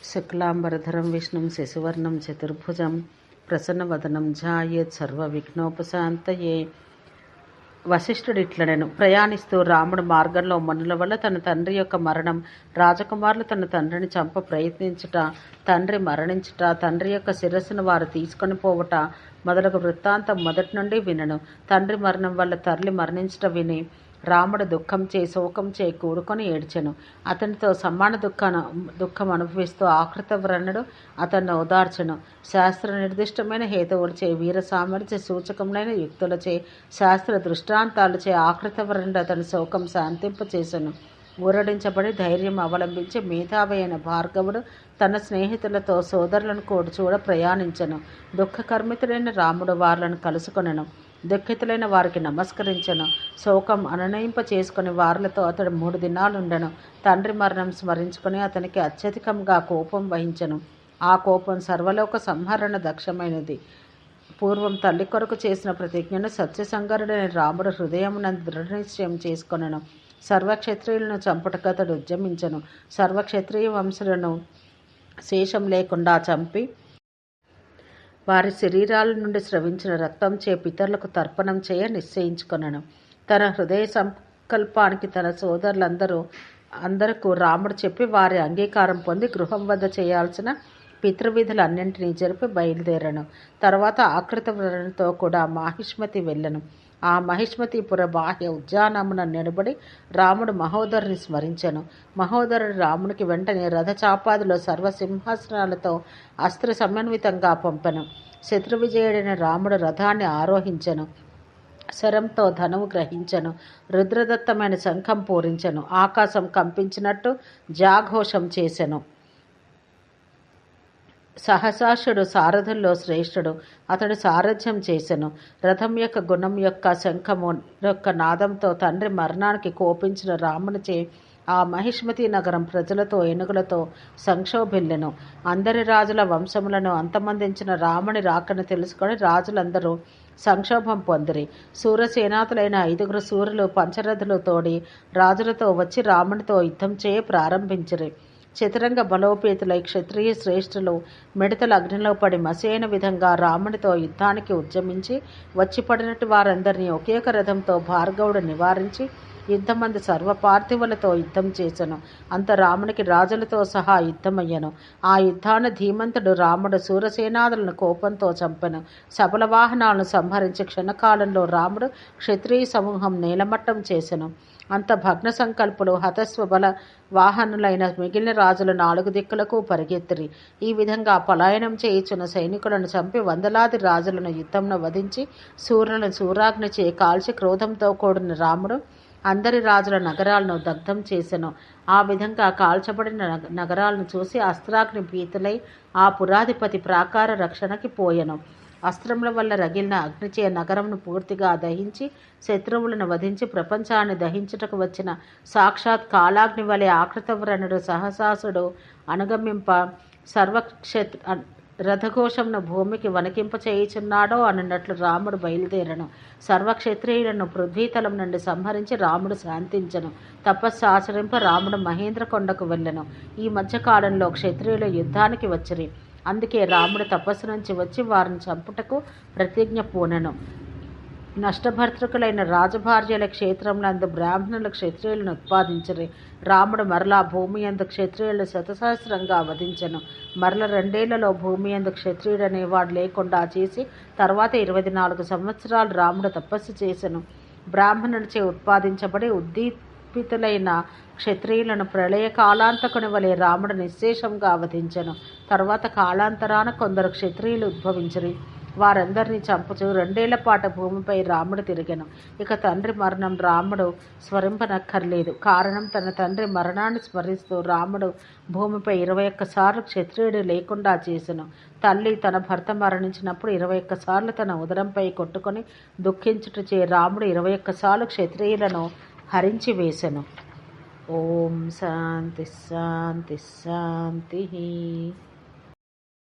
శుక్లాంబరధరం విష్ణుం శశివర్ణం చతుర్భుజం ప్రసన్నవదనం ఝాయేత్ సర్వవిఘ్నోపశాంతయే. వశిష్ఠుడు ఇట్లనెను. ప్రయాణిస్తూ రాముడు మార్గంలో మనుల వల్ల తన తండ్రి యొక్క మరణం, రాజకుమారులు తన తండ్రిని చంప ప్రయత్నించుట, తండ్రి మరణించుట, తండ్రి యొక్క శిరస్సును వారు తీసుకొని పోవుట మొదలగు వృత్తాంతం మొదటి నుండి వినను. తండ్రి మరణం వల్ల తల్లి మరణించుట విని రాముడు దుఃఖం చే శోకం చే కూడుకొని ఏడ్చెను. అతనితో సమాన దుఃఖం అనుభవిస్తూ ఆకృతవ్రణుడు అతన్ని ఓదార్చెను. శాస్త్ర నిర్దిష్టమైన హేతువులచే, వీర సామర్థ్య సూచకములైన యుక్తులచే, శాస్త్ర దృష్టాంతాలచే ఆకృతవ్రణుడు అతని శోకం శాంతింపచేసెను. ఊరడించబడి ధైర్యం అవలంబించి మేధావి అయిన భార్గవుడు తన స్నేహితులతో సోదరులను కూడా చూడ ప్రయాణించెను. దుఃఖకర్మితుడైన రాముడు వారులను కలుసుకొనెను. దుఃఖితులైన వారికి నమస్కరించెను. శోకం అననయింప చేసుకుని వారులతో అతడు 3 దినాలుండెను. తండ్రి మరణం స్మరించుకుని అతనికి అత్యధికంగా కోపం వహించెను. ఆ కోపం సర్వలోక సంహరణ దక్షమైనది. పూర్వం తల్లి కొరకు చేసిన ప్రతిజ్ఞను సత్యసంగరుడైన రాముడు హృదయమునందు దృఢనిశ్చయం చేసుకొనెను. సర్వక్షత్రియులను చంపుటకతడు ఉద్యమించెను. సర్వక్షత్రియ వంశులను శేషం లేకుండా చంపి వారి శరీరాల నుండి స్రవించిన రక్తం చే పితరులకు తర్పణం చేయ నిశ్చయించుకొనెను. తన హృదయ సంకల్పానికి తన సోదరులందరకు రాముడు చెప్పి వారి అంగీకారం పొంది గృహం వద్ద చేయాల్సిన పితృవిధులన్నింటినీ జరిపి బయలుదేరను. తర్వాత ఆకృతవ్రణుతో కూడా మాహిష్మతి వెళ్ళను. ఆ మహిష్మతిపుర బాహ్య ఉద్యానమున నిలబడి రాముడు మహోదరుని స్మరించెను. మహోదరుడు రామునికి వెంటనే రథచాపాదిలో సర్వసింహాసనాలతో అస్త్ర సమన్వితంగా పంపెను. శత్రువిజయుడైన రాముడు రథాన్ని ఆరోహించెను. శరంతో ధనువు గ్రహించెను. రుద్రదత్తమైన శంఖం పూరించెను. ఆకాశం కంపించినట్టు జాఘోషం చేసెను. సహసాసుడు సారథుల్లో శ్రేష్ఠుడు. అతడు సారథ్యం చేసెను. రథం యొక్క గుణం యొక్క శంఖము యొక్క నాదంతో తండ్రి మరణానికి కోపించిన రామునిచే ఆ మహిష్మతి నగరం ప్రజలతో ఏనుగులతో సంక్షోభిల్లెను. అందరి రాజుల వంశములను అంతమందించిన రాముని రాకను తెలుసుకొని రాజులందరూ సంక్షోభం పొందిరి. సూరసేనాతులైన 5 సూర్యులు పంచరథులు తోడి రాజులతో వచ్చి రామునితో యుద్ధం చేయ ప్రారంభించిరి. చతురంగ బలోపేతులై క్షత్రియ శ్రేష్ఠులు మిడతల అగ్నిలో పడి మసేన విధంగా రామునితో యుద్ధానికి ఉద్యమించి వచ్చి పడినట్టు వారందరినీ ఒకే ఒక రథంతో భార్గవుడు నివారించి యుద్ధమందు సర్వపార్థివులతో యుద్ధం చేసెను. అంత రామునికి రాజులతో సహా యుద్ధమయ్యను. ఆ యుద్ధాన ధీమంతుడు రాముడు శూరసేనాదులను కోపంతో చంపెను. సబల వాహనాలను సంహరించి క్షణకాలంలో రాముడు క్షత్రియ సమూహం నేలమట్టం చేసెను. అంత భగ్న సంకల్పులు హతస్వబల వాహనులైన మిగిలిన రాజులు 4 దిక్కులకు పరిగెత్తిరి. ఈ విధంగా పలాయనం చేయుచున్న సైనికులను చంపి వందలాది రాజులను యుద్ధంను వధించి సూర్యులను సూరాగ్నిచే కాల్చి క్రోధంతో కూడిన రాముడు అందరి రాజుల నగరాలను దగ్ధం చేసెను. ఆ విధంగా కాల్చబడిన నగరాలను చూసి అస్త్రాగ్ని భీతులై ఆ పురాధిపతి ప్రాకార రక్షణకి పోయెను. అస్త్రముల వల్ల రగిలిన అగ్నిచే నగరంను పూర్తిగా దహించి శత్రువులను వధించి ప్రపంచాన్ని దహించుటకు వచ్చిన సాక్షాత్ కాలాగ్ని వలె ఆకృతవ్రణుడు సహసాసుడు అనుగమింప రథఘోషంను భూమికి వణికింప చేయుచున్నాడో అన్నట్లు రాముడు బయలుదేరను. సర్వక్షత్రియులను పృథ్వీతలం నుండి సంహరించి రాముడు శాంతించను. తపస్సు ఆచరింప రాముడు మహేంద్ర కొండకు వెళ్ళెను. ఈ మధ్యకాలంలో క్షత్రియులు యుద్ధానికి వచ్చిరి. అందుకే రాముడు తపస్సు నుంచి వచ్చి వారిని చంపుటకు ప్రతిజ్ఞ పూనెను. నష్టభర్తృకులైన రాజభార్యల క్షేత్రములందు బ్రాహ్మణుల క్షత్రియులను ఉత్పాదించిరి. రాముడు మరలా భూమి యందు క్షత్రియులను శతసహస్రంగా వధించెను. మరల 2 ఏళ్లలో భూమి యందు క్షత్రియుడనేవాడు లేకుండా చేసి తర్వాత 24 సంవత్సరాలు రాముడు తపస్సు చేసెను. బ్రాహ్మణునిచే ఉత్పాదించబడి ఉద్దీపితులైన క్షత్రియులను ప్రళయ కాలాంతకుని వలె రాముడు నిశ్శేషంగా వధించెను. తర్వాత కాలాంతరాన కొందరు క్షత్రియులు ఉద్భవించిరి. వారందరినీ చంపుచు 2 ఏళ్ల పాటు భూమిపై రాముడు తిరిగెను. ఇక తండ్రి మరణం రాముడు స్మరింపనక్కర్లేదు. కారణం తన తండ్రి మరణాన్ని స్మరిస్తూ రాముడు భూమిపై 21 సార్లు క్షత్రియుడు లేకుండా చేసెను. తల్లి తన భర్త మరణించినప్పుడు 21 సార్లు తన ఉదరంపై కొట్టుకొని దుఃఖించుటచే రాముడు 21 సార్లు క్షత్రియులను హరించి వేసెను. ఓం శాంతి శాంతి శాంతి.